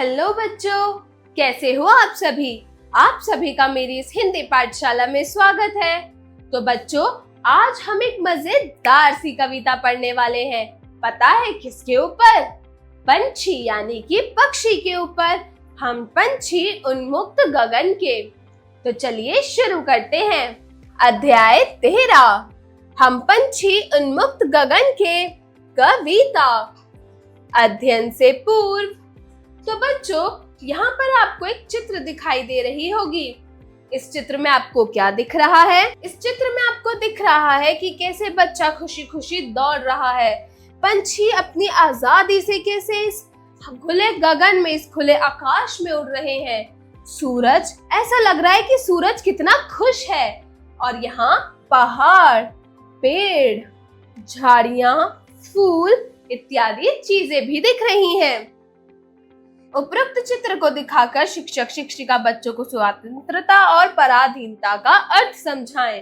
Hello बच्चों, कैसे हो आप सभी। आप सभी का मेरी इस हिंदी पाठशाला में स्वागत है। तो बच्चों, आज हम एक मजेदार सी कविता पढ़ने वाले हैं। पता है किसके ऊपर? पंछी यानी कि पक्षी के ऊपर। हम पंछी उन्मुक्त गगन के। तो चलिए शुरू करते हैं। अध्याय 13, हम पंछी उन्मुक्त गगन के। कविता। अध्ययन से पूर्व। तो बच्चों, यहाँ पर आपको एक चित्र दिखाई दे रही होगी। इस चित्र में आपको क्या दिख रहा है? इस चित्र में आपको दिख रहा है कि कैसे बच्चा खुशी खुशी दौड़ रहा है। पंछी अपनी आजादी से कैसे इस खुले गगन में, इस खुले आकाश में उड़ रहे हैं। सूरज, ऐसा लग रहा है कि सूरज कितना खुश है। और यहाँ पहाड़, पेड़, झाड़ियाँ, फूल इत्यादि चीजें भी दिख रही हैं। उपरोक्त चित्र को दिखाकर शिक्षक शिक्षिका बच्चों को स्वतंत्रता और पराधीनता का अर्थ समझाएं।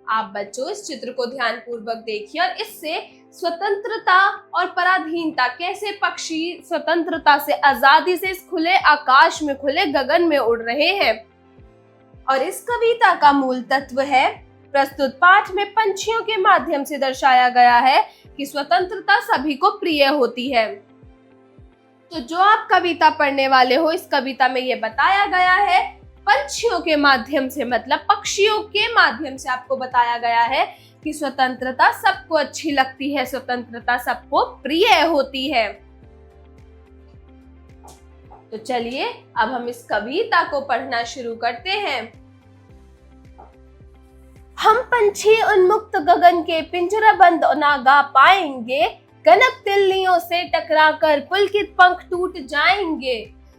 आप बच्चों इस चित्र को ध्यान पूर्वक देखिए और इससे स्वतंत्रता और पराधीनता, कैसे पक्षी स्वतंत्रता से, आजादी से इस खुले आकाश में, खुले गगन में उड़ रहे हैं। और इस कविता का मूल तत्व है, प्रस्तुत पाठ में पंछियों के माध्यम से दर्शाया गया है कि स्वतंत्रता सभी को प्रिय होती है। तो जो आप कविता पढ़ने वाले हो, इस कविता में ये बताया गया है पंछियों के माध्यम से, मतलब पक्षियों के माध्यम से आपको बताया गया है कि स्वतंत्रता सबको अच्छी लगती है, स्वतंत्रता सबको प्रिय होती है। तो चलिए अब हम इस कविता को पढ़ना शुरू करते हैं। हम पंछी उन्मुक्त गगन के पिंजराबंद ना गा पाएंगे, कनक तिल्लियों से टकराकर पुलकित पंख टूट जाएंगे।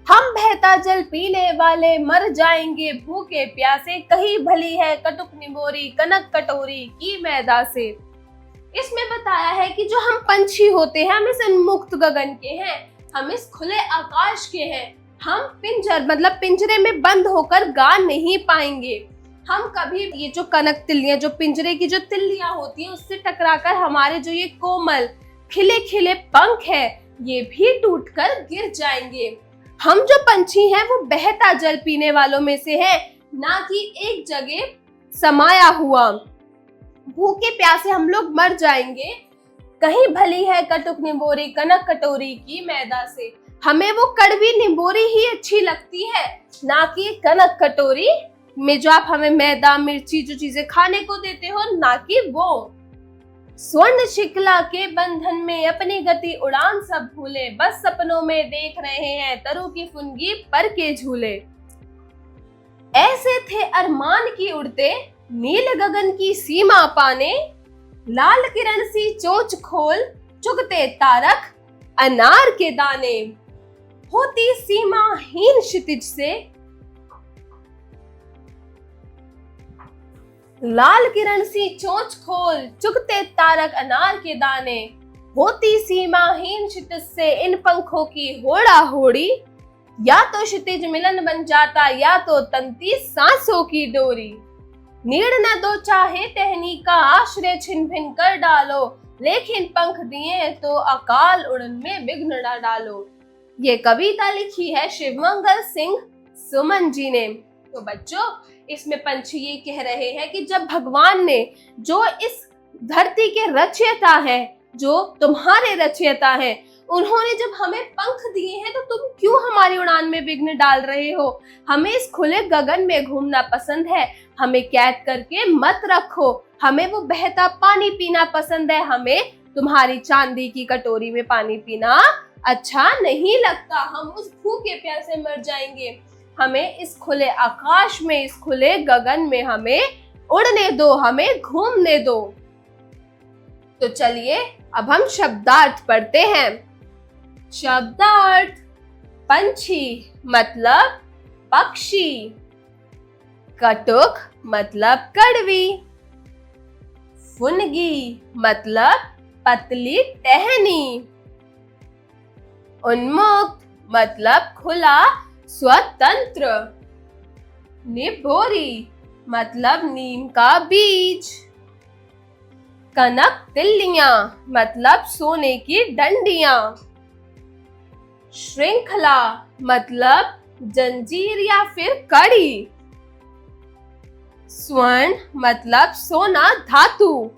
हम बहता जल पीने वाले मर जाएंगे भूखे प्यासे, कहीं भली है कटुक निबोरी कनक कटोरी की मैदा से। इसमें बताया है कि जो हम पंछी होते हैं, हम इस उन्मुक्त गगन के हैं, हम इस खुले आकाश के हैं। हम पिंजरे में बंद होकर गा नहीं पाएंगे। हम कभी ये जो कनक तिल्लियां, जो पिंजरे की जो तिल्लियां होती हैं, उससे टकराकर हमारे जो ये कोमल खिले खिले पंख है, ये भी टूटकर गिर जाएंगे। हम जो पंछी हैं वो बहता जल पीने वालों में से हैं, ना कि एक जगह समाया हुआ। भूखे प्यासे हम लोग मर जाएंगे। कहीं भली है कटुक निबोरी कनक कटोरी की मैदा से। हमें वो कड़वी निबोरी ही अच्छी लगती है, ना कि कनक कटोरी में जो आप हमें मैदा मिर्ची जो चीजें खाने को देते हो, ना कि वो। स्वर्ण शिकला के बंधन में अपनी गति उड़ान सब भूले, बस सपनों में देख रहे हैं तरु की फुनगी पर के झूले। ऐसे थे अरमान की उड़ते, नील गगन की सीमा पाने, लाल किरण सी चोंच खोल चुगते तारक अनार के दाने। होती सीमाहीन क्षितिज से लाल किरण सी चोंच खोल चुगते तारक अनार के दाने। होती सीमाहीन क्षितिज से इन पंखों की होड़ा होड़ी, या तो क्षितिज मिलन बन जाता या तो तंती सांसों की डोरी। नीड़ न दो चाहे टहनी का आश्रय छिन भिन कर डालो, लेकिन पंख दिए तो अकाल उड़न में विघ्न न डालो। ये कविता लिखी है शिवमंगल सिंह सुमन जी ने। तो बच्चों, इसमें पंछी ये कह रहे हैं कि जब भगवान ने, जो इस धरती के रचयिता हैं, जो तुम्हारे रचयिता हैं, उन्होंने जब हमें पंख दिए हैं, तो तुम क्यों हमारी उड़ान में विघ्न डाल रहे हो? हमें इस खुले गगन में घूमना पसंद है, हमें कैद करके मत रखो। हमें वो बहता पानी पीना पसंद है, हमें तुम्हारी चांदी की कटोरी में पानी पीना अच्छा नहीं लगता। हम उस भूखे प्यासे मर जाएंगे। हमें इस खुले आकाश में, इस खुले गगन में हमें उड़ने दो, हमें घूमने दो। तो चलिए अब हम शब्दार्थ पढ़ते हैं। शब्दार्थ। पंछी मतलब पक्षी, कटुक मतलब कड़वी, फुनगी मतलब पतली टहनी, उन्मुक्त मतलब खुला स्वतंत्र, निबोरी मतलब नीम का बीज, कनक तिल्लियां मतलब सोने की डंडियां, श्रृंखला मतलब जंजीर या फिर कड़ी। स्वर्ण मतलब सोना धातु।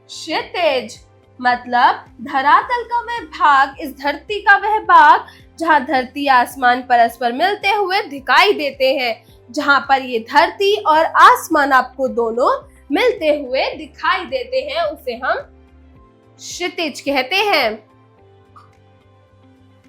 क्षितिज मतलब धरातल का वह भाग, इस धरती का वह भाग जहां धरती आसमान परस्पर मिलते हुए दिखाई देते हैं, जहां पर ये धरती और आसमान आपको दोनों मिलते हुए दिखाई देते हैं, उसे हम क्षितिज कहते हैं।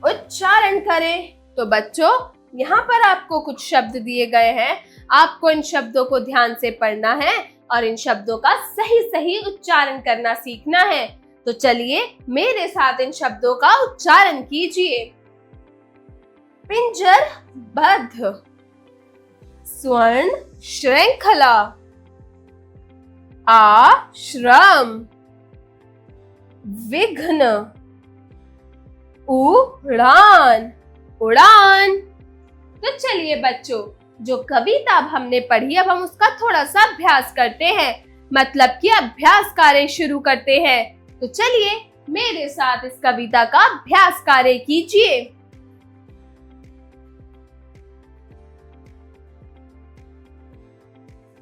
उच्चारण करें। तो बच्चों, यहाँ पर आपको कुछ शब्द दिए गए हैं, आपको इन शब्दों को ध्यान से पढ़ना है और इन शब्दों का सही सही उच्चारण करना सीखना है। तो चलिए मेरे साथ इन शब्दों का उच्चारण कीजिए। पिंजरबद्ध, स्वर्ण श्रृंखला, आश्रम, विघ्न, उड़ान, उड़ान। तो चलिए बच्चों, जो कविता अब हमने पढ़ी, अब हम उसका थोड़ा सा अभ्यास करते हैं, मतलब कि अभ्यास कार्य शुरू करते हैं। तो चलिए मेरे साथ इस कविता का अभ्यास कार्य कीजिए।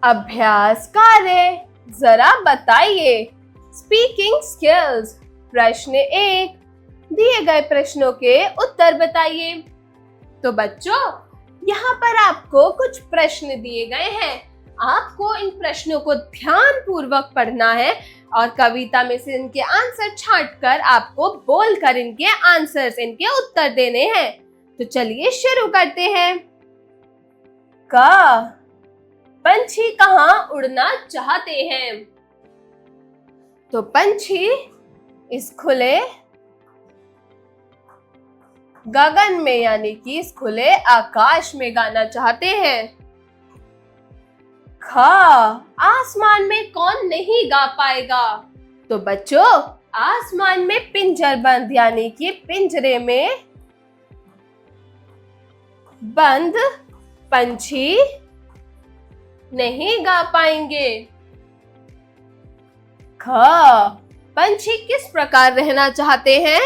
अभ्यास कार्य, जरा बताइए। Speaking skills. प्रश्न 1, दिए गए प्रश्नों के उत्तर बताइए। तो बच्चों, यहाँ पर आपको कुछ प्रश्न दिए गए हैं, आपको इन प्रश्नों को ध्यान पूर्वक पढ़ना है और कविता में से इनके आंसर छांटकर आपको बोलकर इनके आंसर्स, इनके उत्तर देने हैं। तो चलिए शुरू करते हैं। क, पंछी कहाँ उड़ना चाहते हैं? तो पंछी इस खुले गगन में, यानी कि इस खुले आकाश में गाना चाहते हैं। ख, आसमान में कौन नहीं गा पाएगा? तो बच्चों, आसमान में पिंजरबंद, यानी कि पिंजरे में बंद पंछी नहीं गा पाएंगे। ख, पंछी किस प्रकार रहना चाहते हैं?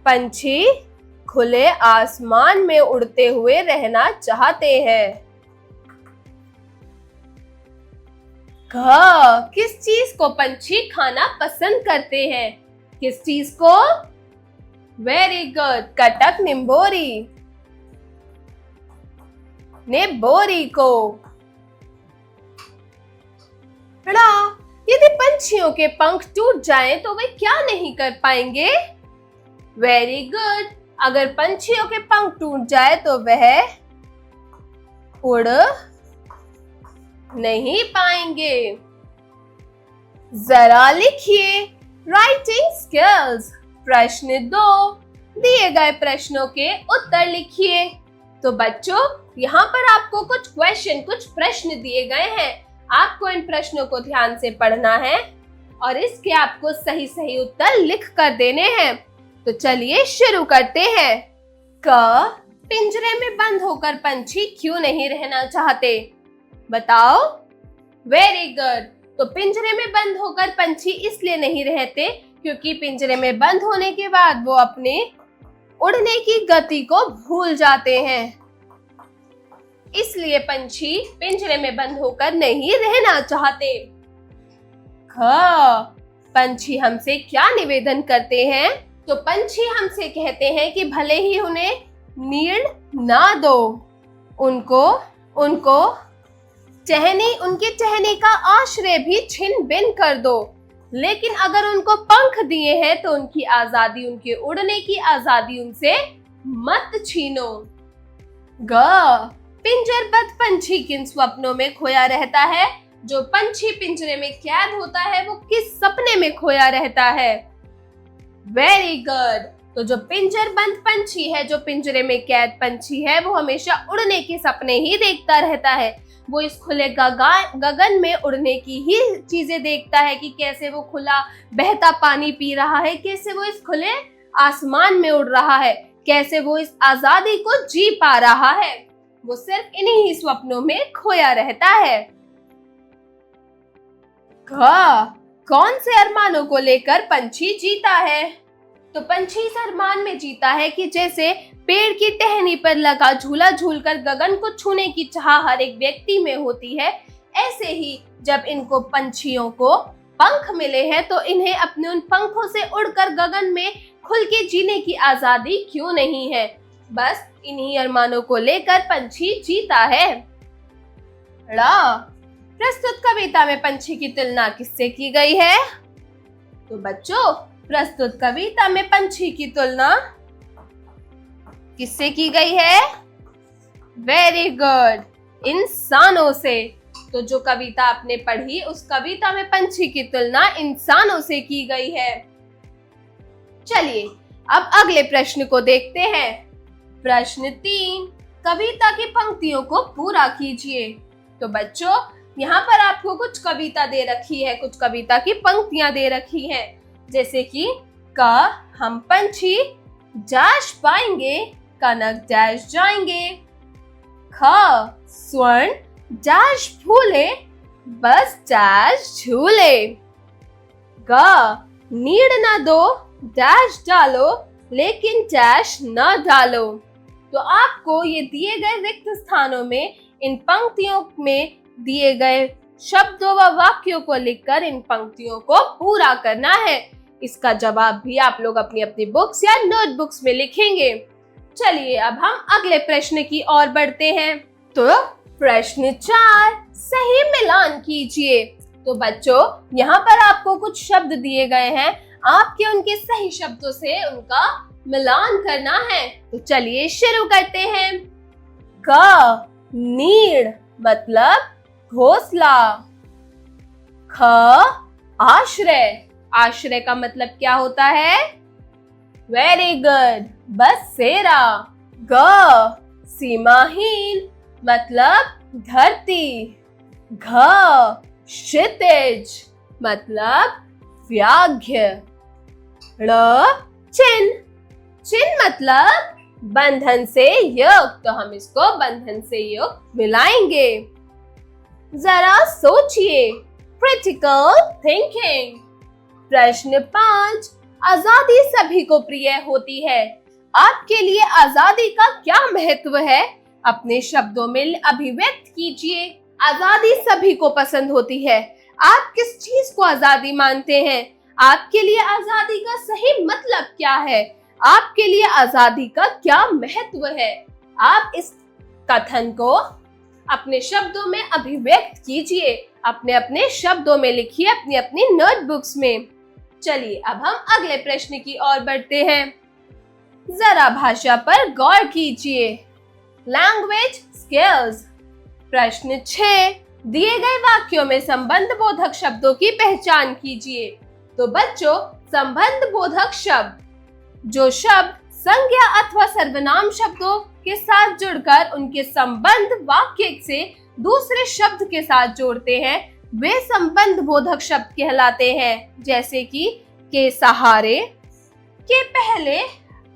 पंछी खुले आसमान में उड़ते हुए रहना चाहते हैं। घ, किस चीज को पंछी खाना पसंद करते हैं? किस चीज को? वेरी गुड, कटक निम्बोरी, नेबोरी को। ड़ा, यदि पंछियों के पंख टूट जाएं तो वे क्या नहीं कर पाएंगे? वेरी गुड, अगर पंछियों के पंख टूट जाए तो वह उड़ नहीं पाएंगे। जरा लिखिए। Writing skills. प्रश्न 2, दिए गए प्रश्नों के उत्तर लिखिए। तो बच्चों, यहाँ पर आपको कुछ क्वेश्चन, कुछ प्रश्न दिए गए हैं, आपको इन प्रश्नों को ध्यान से पढ़ना है और इसके आपको सही सही उत्तर लिख कर देने हैं। तो चलिए शुरू करते हैं। क, पिंजरे में बंद होकर पंछी क्यों नहीं रहना चाहते? बताओ। वेरी गुड, तो पिंजरे में बंद होकर पंछी इसलिए नहीं रहते क्योंकि पिंजरे में बंद होने के बाद वो अपने उड़ने की गति को भूल जाते हैं, इसलिए पंछी पिंजरे में बंद होकर नहीं रहना चाहते। ख, पंछी हमसे क्या निवेदन करते हैं? तो पंछी हमसे कहते हैं कि भले ही उन्हें नीड़ ना दो, उनको उनके टहनी का आश्रय भी छिन भिन कर दो, लेकिन अगर उनको पंख दिए हैं तो उनकी आजादी, उनके उड़ने की आजादी उनसे मत छीनो। ग, पिंजरबद्ध पंछी किन स्वप्नों में खोया रहता है? जो पंछी पिंजरे में कैद होता है वो किस सपने में खोया रहता है? वेरी गुड, तो जो पिंजरबंद पंछी है, जो पिंजरे में कैद पंछी है, वो हमेशा उड़ने के सपने ही देखता रहता है। वो इस खुले गगन में उड़ने की ही चीजें देखता है कि कैसे वो खुला बहता पानी पी रहा है, कैसे वो इस खुले आसमान में उड़ रहा है, कैसे वो इस आजादी को जी पा रहा है। वो सिर्फ इन्हीं ही स्वप्नों में खोया रहता है। कौन से अरमानों को लेकर पंछी जीता है? तो पंछी इस अरमान में जीता है कि जैसे पेड़ की टहनी पर लगा झूला झूलकर गगन को छूने की चाह हर एक व्यक्ति में होती है, ऐसे ही जब इनको पंछियों को पंख मिले हैं तो इन्हें अपने उन पंखों से उड़कर गगन में खुल के जीने की आजादी क्यों नहीं है। बस इन्हीं अरमानों को लेकर पंछी जीता है। प्रस्तुत कविता में पंछी की तुलना किससे की गई है? तो बच्चों, प्रस्तुत कविता में पंछी की तुलना किससे की गई है? वेरी गुड, इंसानों से। तो जो कविता आपने पढ़ी उस कविता में पंछी की तुलना इंसानों से की गई है। चलिए अब अगले प्रश्न को देखते हैं। प्रश्न 3, कविता की पंक्तियों को पूरा कीजिए। तो बच्चों, यहाँ पर आपको कुछ कविता दे रखी है, कुछ कविता की पंक्तियां दे रखी हैं, जैसे कि क हम पंछी जाश पाएंगे, कनक डैश जाएंगे। ख स्वर्ण डैश फूले, बस डैश झूले। ग नीड न दो डैश डालो, लेकिन डैश न डालो। तो आपको ये दिए गए रिक्त स्थानों में इन पंक्तियों में दिए गए शब्दों व वाक्यों को लिखकर इन पंक्तियों को पूरा करना है। इसका जवाब भी आप लोग अपनी अपनी बुक्स या नोटबुक्स में लिखेंगे। चलिए अब हम अगले प्रश्न की ओर बढ़ते हैं। तो प्रश्न 4, सही मिलान कीजिए। तो बच्चों, यहाँ पर आपको कुछ शब्द दिए गए हैं, आपके उनके सही शब्दों से उनका मिलान करना है। तो चलिए शुरू करते हैं। क नीड़ मतलब घोंसला। ख आश्रय, आश्रय का मतलब क्या होता है? वेरी गुड, बसेरा। ग सीमाहीन मतलब धरती। घ क्षितिज मतलब व्याघ्र। ड़ चिन्ह, चिन्ह मतलब बंधन से युक्त, तो हम इसको बंधन से युक्त मिलाएंगे। जरा सोचिए, क्रिटिकल थिंकिंग। प्रश्न 5, आजादी सभी को प्रिय होती है। आपके लिए आजादी का क्या महत्व है? अपने शब्दों में अभिव्यक्त कीजिए। आजादी सभी को पसंद होती है। आप किस चीज को आजादी मानते हैं? आपके लिए आजादी का सही मतलब क्या है? आपके लिए आजादी का क्या महत्व है? आप इस कथन को अपने शब्दों में अभिव्यक्त कीजिए, अपने अपने शब्दों में लिखिए अपनी अपनी नोटबुक्स में। चलिए अब हम अगले प्रश्न की ओर बढ़ते हैं। जरा भाषा पर गौर कीजिए। Language skills. प्रश्न 6, दिए गए वाक्यों में संबंध बोधक शब्दों की पहचान कीजिए। तो बच्चों, संबंध बोधक शब्द जो शब्द संज्ञा अथवा सर्वनाम शब्दों के साथ जुड़कर उनके संबंध वाक्य से दूसरे शब्द के साथ जोड़ते हैं, वे संबंध बोधक शब्द कहलाते हैं। जैसे कि के सहारे, के पहले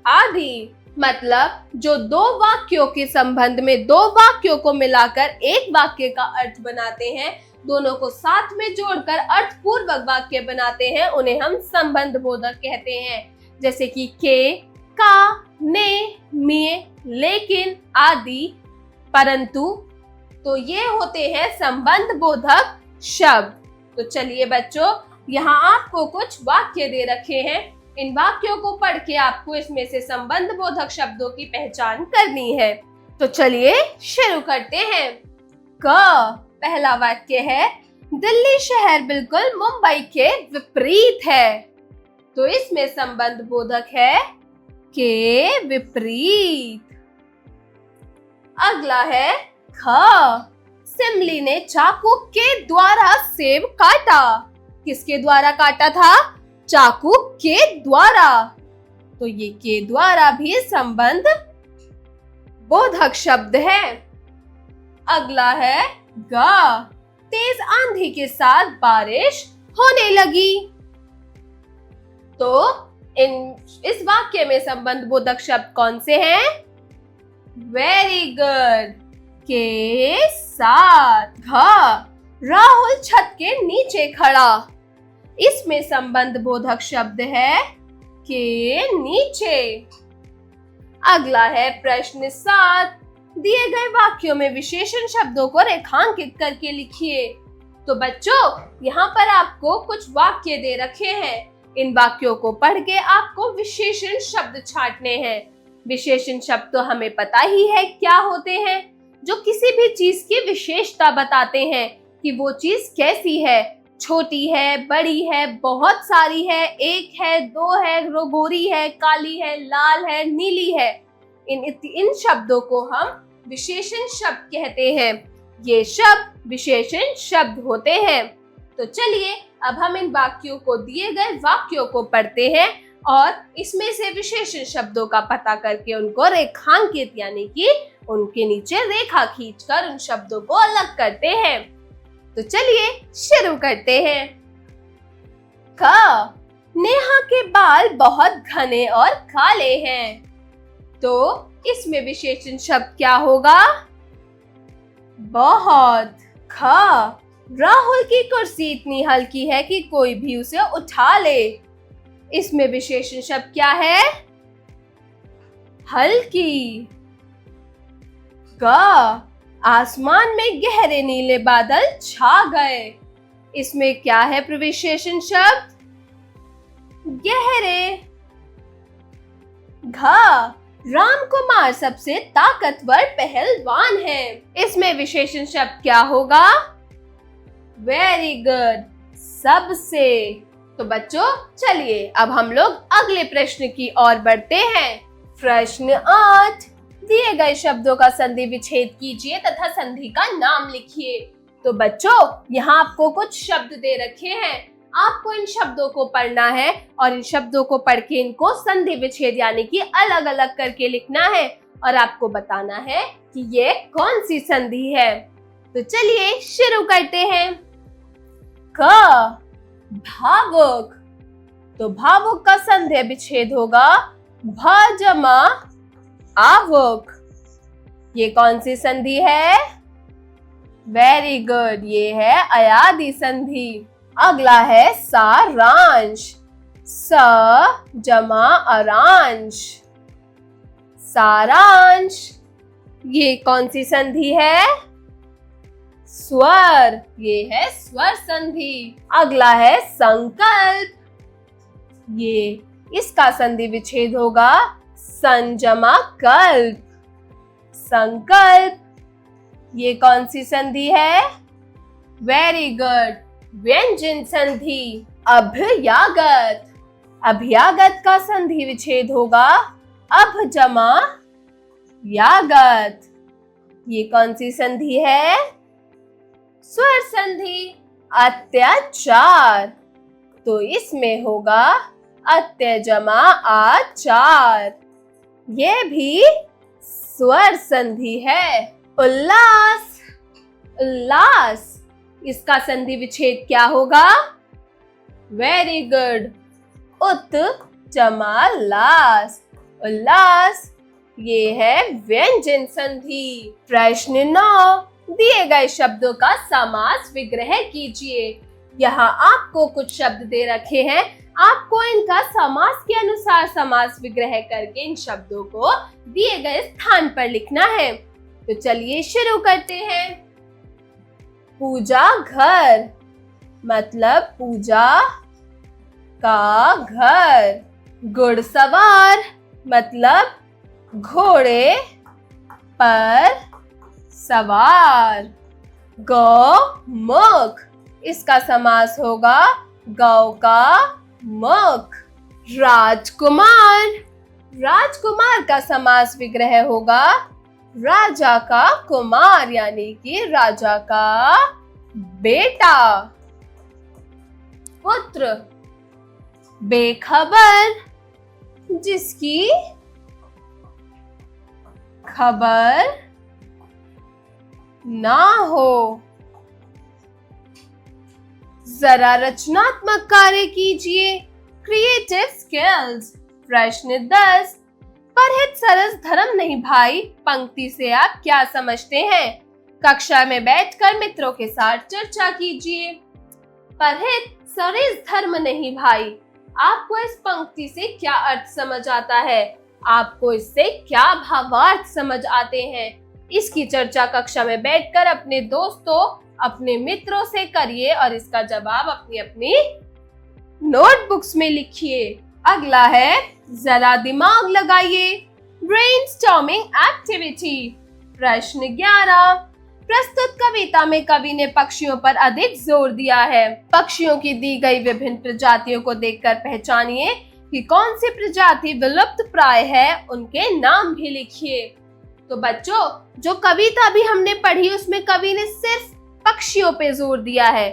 आदि। मतलब जो दो वाक्यों के संबंध में दो वाक्यों को मिलाकर एक वाक्य का अर्थ बनाते हैं, दोनों को साथ में जोड़कर अर्थपूर्वक वाक्य बनाते हैं, उन्हें हम संबंध बोधक कहते हैं। जैसे कि के, का, ने, में, लेकिन आदि, परंतु। तो ये होते हैं संबंध बोधक शब्द। तो चलिए बच्चों, यहाँ आपको कुछ वाक्य दे रखे हैं। इन वाक्यों को पढ़ के आपको इसमें से संबंध बोधक शब्दों की पहचान करनी है। तो चलिए शुरू करते हैं। क पहला वाक्य है, दिल्ली शहर बिल्कुल मुंबई के विपरीत है। तो इसमें संबंध बोधक है के विपरीत। अगला है ख, सिमली ने चाकू के द्वारा सेब काटा। किसके द्वारा काटा था? चाकू के द्वारा। तो ये के द्वारा भी संबंध बोधक शब्द है। अगला है ग, तेज आंधी के साथ बारिश होने लगी। तो इस वाक्य में संबंध बोधक शब्द कौन से हैं? वेरी गुड, के साथ। घ, राहुल छत के नीचे खड़ा। इसमें संबंध बोधक शब्द है के नीचे। अगला है प्रश्न 7। दिए गए वाक्यों में विशेषण शब्दों को रेखांकित करके लिखिए। तो बच्चों, यहाँ पर आपको कुछ वाक्य दे रखे हैं। इन वाक्यों को पढ़ के आपको विशेषण शब्द छांटने हैं। विशेषण शब्द तो हमें पता ही है क्या होते हैं, जो किसी भी चीज की विशेषता बताते हैं कि वो चीज कैसी है, छोटी है, बड़ी है, बहुत सारी है, एक है, दो है, गोरी है, काली है, लाल है, नीली है। इन शब्दों को हम विशेषण शब्द कहते हैं। ये शब्द विशेषण शब्द होते हैं। तो चलिए अब हम इन वाक्यों को, दिए गए वाक्यों को पढ़ते हैं और इसमें से विशेषण शब्दों का पता करके उनको रेखांकित यानी कि उनके नीचे रेखा खींचकर उन शब्दों को अलग करते हैं। तो चलिए शुरू करते हैं। क, नेहा के बाल बहुत घने और काले हैं। तो इसमें विशेषण शब्द क्या होगा? बहुत। ख, राहुल की कुर्सी इतनी हल्की है कि कोई भी उसे उठा ले। इसमें विशेषण शब्द क्या है? हल्की। ग, आसमान में गहरे नीले बादल छा गए। इसमें क्या है विशेषण शब्द? गहरे। घ, राम कुमार सबसे ताकतवर पहलवान है। इसमें विशेषण शब्द क्या होगा? वेरी गुड, सबसे। तो बच्चों चलिए अब हम लोग अगले प्रश्न की ओर बढ़ते हैं। प्रश्न 8। दिए गए शब्दों का संधि विच्छेद कीजिए तथा संधि का नाम लिखिए। तो बच्चों यहाँ आपको कुछ शब्द दे रखे हैं। आपको इन शब्दों को पढ़ना है और इन शब्दों को पढ़ के इनको संधि विच्छेद यानी कि अलग अलग करके लिखना है और आपको बताना है कि ये कौन सी संधि है। तो चलिए शुरू करते हैं। क, भावुक। तो भावुक का संधि विच्छेद होगा भ जमा आवुक। ये कौन सी संधि है? वेरी गुड, ये है अयादी संधि। अगला है सारांश। स जमा अरांश, सारांश। ये कौन सी संधि है? स्वर। ये है स्वर संधि। अगला है संकल्प। ये इसका संधि विच्छेद होगा सन जमा कल्प, संकल्प। ये कौन सी संधि है? वेरी गुड, व्यंजन संधि। अभ्यागत। अभ्यागत का संधि विच्छेद होगा अभ जमा यागत। ये कौन सी संधि है? स्वर संधि। अत्याचार। तो इसमें होगा अत्य जमा आचार। ये भी स्वर संधि है। उल्लास। उल्लास, इसका संधि विच्छेद क्या होगा? वेरी गुड, उत जमा लास, उल्लास। ये है व्यंजन संधि। प्रश्न 9। दिए गए शब्दों का समास विग्रह कीजिए। यहाँ आपको कुछ शब्द दे रखे हैं। आपको इनका समास के अनुसार समास विग्रह करके इन शब्दों को दिए गए स्थान पर लिखना है। तो चलिए शुरू करते हैं। पूजा घर, मतलब पूजा का घर। घुड़सवार, मतलब घोड़े पर सवार। गौमुख, इसका समास होगा गौ का मुख। राजकुमार, राजकुमार का समास विग्रह होगा राजा का कुमार यानी कि राजा का बेटा। पुत्र, बेखबर, जिसकी खबर ना हो। जरा रचनात्मक कार्य कीजिए। Creative skills. प्रश्न 10। परहित सरस धर्म नहीं भाई, पंक्ति से आप क्या समझते हैं? कक्षा में बैठकर मित्रों के साथ चर्चा कीजिए। परहित सरस धर्म नहीं भाई, आपको इस पंक्ति से क्या अर्थ समझ आता है? आपको इससे क्या भावार्थ समझ आते हैं? इसकी चर्चा कक्षा में बैठकर अपने दोस्तों, अपने मित्रों से करिए और इसका जवाब अपनी अपनी नोटबुक्स में लिखिए। अगला है जरा दिमाग लगाइए, ब्रेनस्टॉर्मिंग एक्टिविटी। प्रश्न 11, प्रस्तुत कविता में कवि ने पक्षियों पर अधिक जोर दिया है। पक्षियों की दी गई विभिन्न प्रजातियों को देखकर पहचानिए कि कौन सी प्रजाति विलुप्त प्राय है, उनके नाम भी लिखिए। तो बच्चों, जो कविता भी हमने पढ़ी उसमें कवि ने सिर्फ पक्षियों पे जोर दिया है,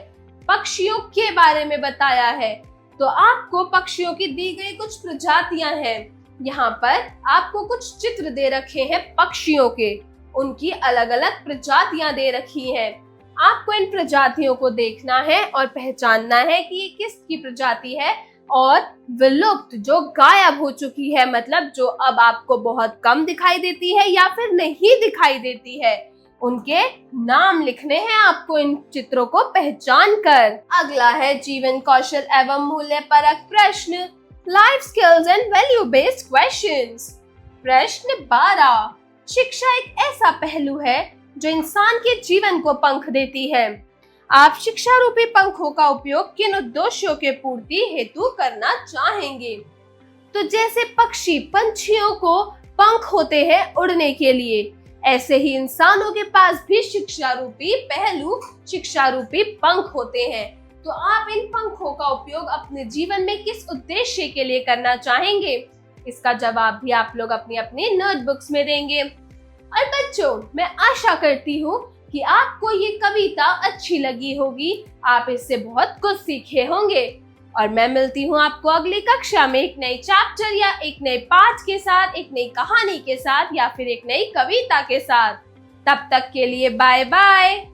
पक्षियों के बारे में बताया है। तो आपको पक्षियों की दी गई कुछ प्रजातियां हैं। यहाँ पर आपको कुछ चित्र दे रखे हैं पक्षियों के, उनकी अलग अलग प्रजातियां दे रखी हैं। आपको इन प्रजातियों को देखना है और पहचानना है कि ये किसकी प्रजाति है और विलुप्त, जो गायब हो चुकी है, मतलब जो अब आपको बहुत कम दिखाई देती है या फिर नहीं दिखाई देती है, उनके नाम लिखने हैं आपको इन चित्रों को पहचान कर। अगला है जीवन कौशल एवं मूल्य परक प्रश्न, life skills and value based questions. प्रश्न 12, शिक्षा एक ऐसा पहलू है जो इंसान के जीवन को पंख देती है। आप शिक्षा रूपी पंखों का उपयोग किन उद्देश्यों के पूर्ति हेतु करना चाहेंगे? तो जैसे पंछियों को पंख होते हैं उड़ने के लिए, ऐसे ही इंसानों के पास भी शिक्षा रूपी पहलू, शिक्षा रूपी पंख होते हैं। तो आप इन पंखों का उपयोग अपने जीवन में किस उद्देश्य के लिए करना चाहेंगे? इसका जवाब भी आप लोग अपनी अपनी नोटबुक्स में देंगे। और बच्चों, मैं आशा करती हूँ कि आपको ये कविता अच्छी लगी होगी, आप इससे बहुत कुछ सीखे होंगे। और मैं मिलती हूँ आपको अगली कक्षा में एक नए चैप्टर या एक नए पाठ के साथ, एक नई कहानी के साथ या फिर एक नई कविता के साथ। तब तक के लिए बाय बाय।